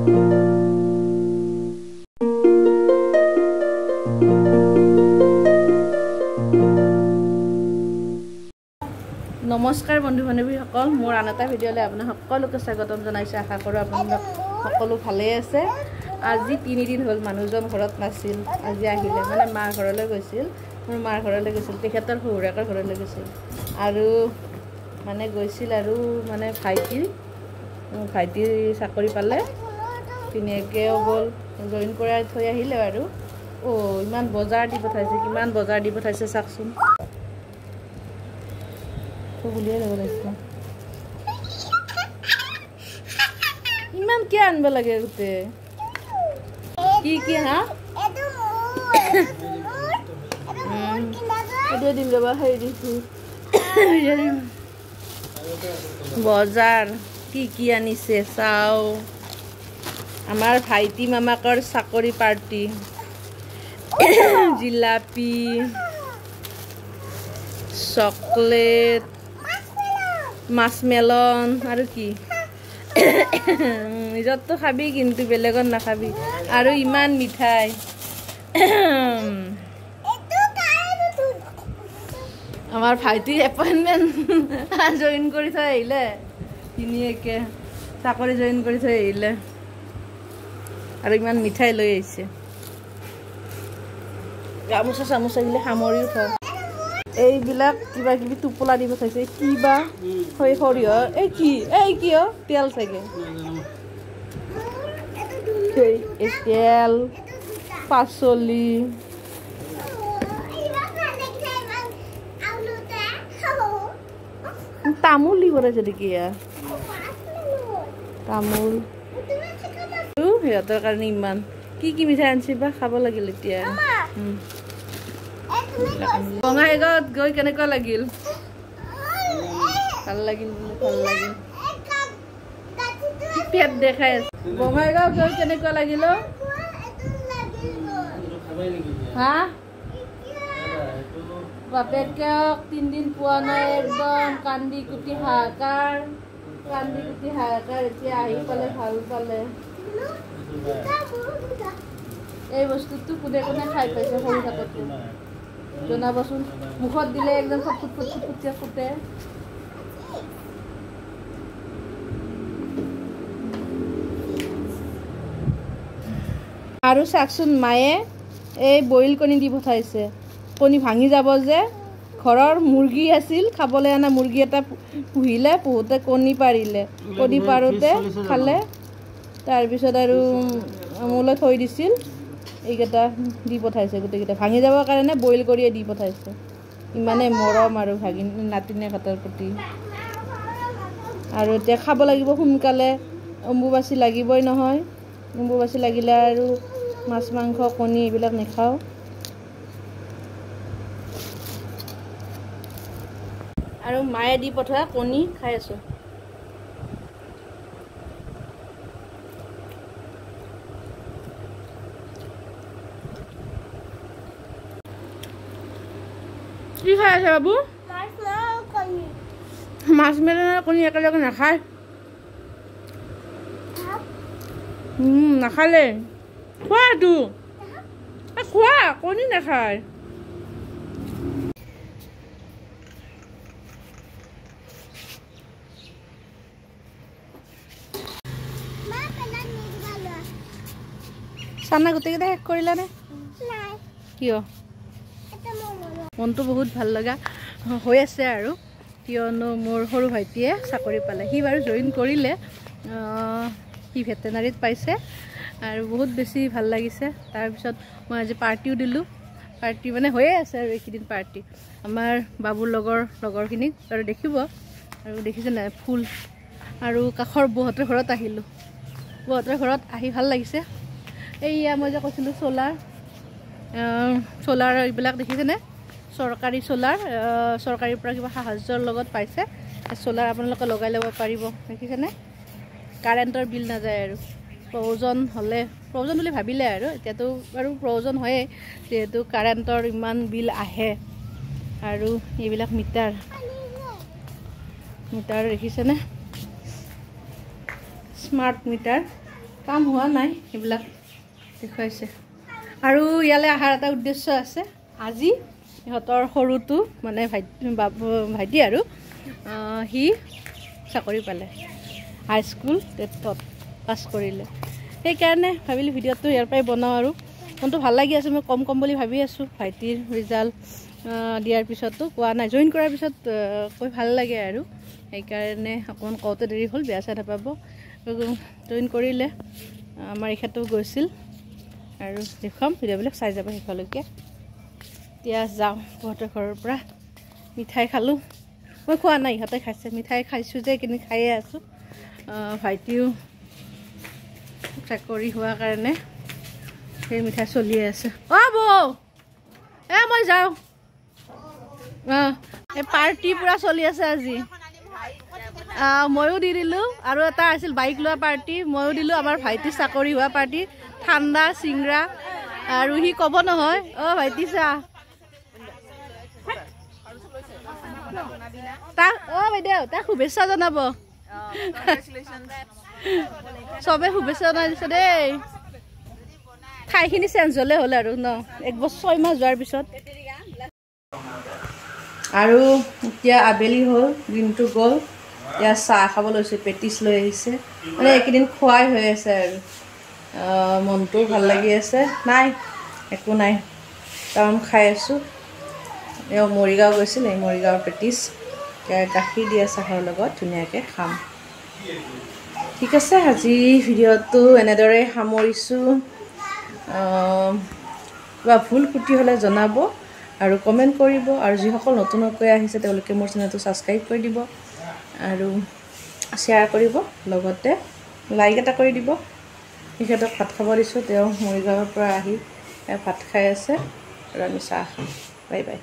নমস্কাৰ বন্ধু বান্ধৱীসকল, মোৰ আন এটা ভিডিঅ'লৈ আপোনাক সকলোকে স্বাগতম জনাইছোঁ। আশা কৰোঁ আপোনালোক সকলো ভালেই আছে। আজি 3 দিন হ'ল মানুহজন ঘৰত নাছিল। আজি আহিলে, মানে মাৰ ঘৰলৈ গৈছিল, মোৰ মাৰ ঘৰলৈ গৈছিল, তেখেতৰ শহুৰেকৰ ঘৰলৈ গৈছিল আৰু মানে গৈছিল আৰু মানে ভাইটিৰ চাকৰি পালে, ধুনীয়াকৈও গ'ল, জইন কৰাই থৈ আহিলে আৰু। ইমান বজাৰ দি পঠাইছে, কিমান বজাৰ দি পঠাইছে চাওকচোন। বুলিয়ে ল'ব লাগিছে, ইমান কিয় আনিব লাগে গোটেই কি হা এইটোৱে দিম ৰ'বা, হেৰি দিছোঁ বজাৰ কি আনিছে চাওঁ। আমাৰ ভাইটি মামাকৰ চাকৰি পাৰ্টি, জিলাপি, চকলেট, মাছমেলন আৰু কি নিজৰতো খাবি কিন্তু বেলেগত নাখাবি, আৰু ইমান মিঠাই। আমাৰ ভাইটিৰ এপইণ্টমেণ্ট জইন কৰি থৈ আহিলে, ধুনীয়াকৈ চাকৰি জইন কৰি থৈ আহিলে আৰু ইমান মিঠাই লৈ আহিছে। গামোচা চামোচা এইবিলাক সামৰিও থওঁ। এইবিলাক কিবা কিবি টোপোলা দি পঠাইছে, কিবা সৰিয়হ, কি তেল চাগে, তেল, পাচলি, তামোল দি পঠাইছে নেকি, তামোল। সিহঁতৰ কাৰণে ইমান কি মিঠাই আনিছে বা, খাব লাগিল এতিয়া। বঙাইগাঁৱত গৈ কেনেকুৱা লাগিল? ভাল লাগিল, ভাল লাগিল, পেট দেখাই আছে। বঙাইগাঁৱত গৈ কেনেকুৱা লাগিল? হা বাপেকক 3 দিন পোৱা নাই, একদম কান্দি কুটি হাহাকাৰ। এতিয়া আহি পালে, ভাল পালে। এই বস্তুটো কোনে কোনে খাই পাইছে সৰু থাকোঁতে জনাবচোন, মুখত দিলে একদম ফুটফুটকে ফুটে। আৰু চাওকচোন, মায়ে এই বইল কণী দি পঠাইছে। কণী ভাঙি যাব যে, ঘৰৰ মুৰ্গী আছিল, খাবলৈ অনা মুৰ্গী এটা পুহিলে, পুহোঁতে কণী পাৰিলে, কণী পাৰোঁতে খালে। তাৰপিছত আৰু মোলৈ থৈ দিছিল, এইকেইটা দি পঠাইছে, গোটেইকেইটা ভাঙি যাবৰ কাৰণে বইল কৰিয়ে দি পঠাইছে। ইমানে মৰম আৰু নাতিনীহঁতৰ প্ৰতি। আৰু এতিয়া খাব লাগিব সোনকালে, অম্বুবাচী লাগিবই নহয়। অম্বুবাচী লাগিলে আৰু মাছ মাংস কণী এইবিলাক নাখাওঁ। আৰু মায়ে দি পঠোৱা কণী খাই আছোঁ। কি খাই আছে বাবু? মাছ মেলনৰ কণী একেলগে নাখায়, নাখালে খোৱাটো, খোৱা, কণী নাখায়। চানা গোটেইকেইটা শেষ কৰিলানে? কিয়? মনটো বহুত ভাল লগা হৈ আছে আৰু, কিয়নো মোৰ সৰু ভাইটিয়ে চাকৰি পালে। সি বাৰু জইন কৰিলে, সি ভেটেনাৰীত পাইছে আৰু বহুত বেছি ভাল লাগিছে। তাৰপিছত মই আজি পাৰ্টিও দিলোঁ, পাৰ্টি মানে হৈয়ে আছে আৰু এইকেইদিন পাৰ্টি আমাৰ বাবুৰ লগৰখিনিক আৰু দেখিব। আৰু দেখিছে নাই ফুল, আৰু কাষৰ বৌহঁতৰ ঘৰত আহিলোঁ, বৌহঁতৰ ঘৰত আহি ভাল লাগিছে। এইয়া মই যে কৈছিলোঁ চ'লাৰ এইবিলাক দেখিছেনে? চৰকাৰী চ'লাৰ, চৰকাৰীৰ পৰা কিবা সাহায্যৰ লগত পাইছে চ'লাৰ, আপোনালোকে লগাই ল'ব পাৰিব। দেখিছেনে? কাৰেণ্টৰ বিল নাযায় আৰু। প্ৰয়োজন হ'লে, প্ৰয়োজন বুলি ভাবিলে আৰু, এতিয়াতো বাৰু প্ৰয়োজন হয়েই, যিহেতু কাৰেণ্টৰ ইমান বিল আহে। আৰু এইবিলাক মিটাৰ দেখিছেনে? স্মাৰ্ট মিটাৰ, কাম হোৱা নাই এইবিলাক দেখুৱাইছে আৰু ইয়ালৈ অহাৰ এটা উদ্দেশ্য আছে আজি ইহঁতৰ সৰুটো মানে ভাইটি আৰু সি চাকৰি পালে হাইস্কুল টেটত পাছ কৰিলে সেইকাৰণে ভাবিলোঁ ভিডিঅ'টো ইয়াৰ পৰাই বনাওঁ আৰু মনটো ভাল লাগি আছে মই কম বুলি ভাবি আছোঁ ভাইটিৰ ৰিজাল্ট দিয়াৰ পিছতো কোৱা নাই জইন কৰাৰ পিছত কৈ ভাল লাগে আৰু সেইকাৰণে অকণমান কওঁতে দেৰি হ'ল বেয়া চাই নাপাব জইন কৰিলে আমাৰ এখেতো গৈছিল আৰু দেখুৱাম ভিডিঅ'বিলাক চাই যাব শেষলৈকে এতিয়া যাওঁ বহুতৰ ঘৰৰ পৰা মিঠাই খালোঁ মই খোৱা নাই ইহঁতে খাইছে মিঠাই খাইছোঁ যে এইখিনি খায়ে আছোঁ ভাইটিও চাকৰি হোৱাৰ কাৰণে সেই মিঠাই চলিয়ে আছে বৌ মই যাওঁ এই পাৰ্টি পূৰা চলি আছে আজি ময়ো দি দিলোঁ আৰু এটা আছিল বাইক লোৱা পাৰ্টি ময়ো দিলোঁ আমাৰ ভাইটি চাকৰি হোৱা পাৰ্টি ঠাণ্ডা চিংৰা আৰু সি ক'ব নহয় ভাইটি চা তাক বাইদেউ তাক শুভেচ্ছা জনাব চবে শুভেচ্ছা জনাই দিছে দেই ঠাইখিনি চেঞ্জ হ'লে হ'ল আৰু ন 1 বছৰ 6 মাহ যোৱাৰ পিছত আৰু এতিয়া আবেলি হ'ল দিনটো গ'ল এতিয়া চাহ খাব লৈছোঁ পেটিছ লৈ আহিছে মানে এইকেইদিন খোৱাই হৈ আছে আৰু মনটো ভাল লাগি আছে নাই একো নাই কাৰণ খাই আছোঁ এওঁ মৰিগাঁও গৈছিল এই মৰিগাঁৱৰ পেটিছ গাখীৰ দিয়া চাহৰ লগত ধুনীয়াকৈ খাম ঠিক আছে আজি ভিডিঅ'টো এনেদৰে সামৰিছোঁ কিবা ভুল ত্ৰুটি হ'লে জনাব আৰু কমেণ্ট কৰিব আৰু যিসকল নতুনকৈ আহিছে তেওঁলোকে মোৰ চেনেলটো ছাবস্ক্ৰাইব কৰি দিব আৰু শ্বেয়াৰ কৰিব লগতে লাইক এটা কৰি দিব তেখেতক ভাত খাব দিছোঁ তেওঁ মৰিগাঁৱৰ পৰা আহি ভাত খাই আছে আৰু আমি চাহ খাম বাই বাই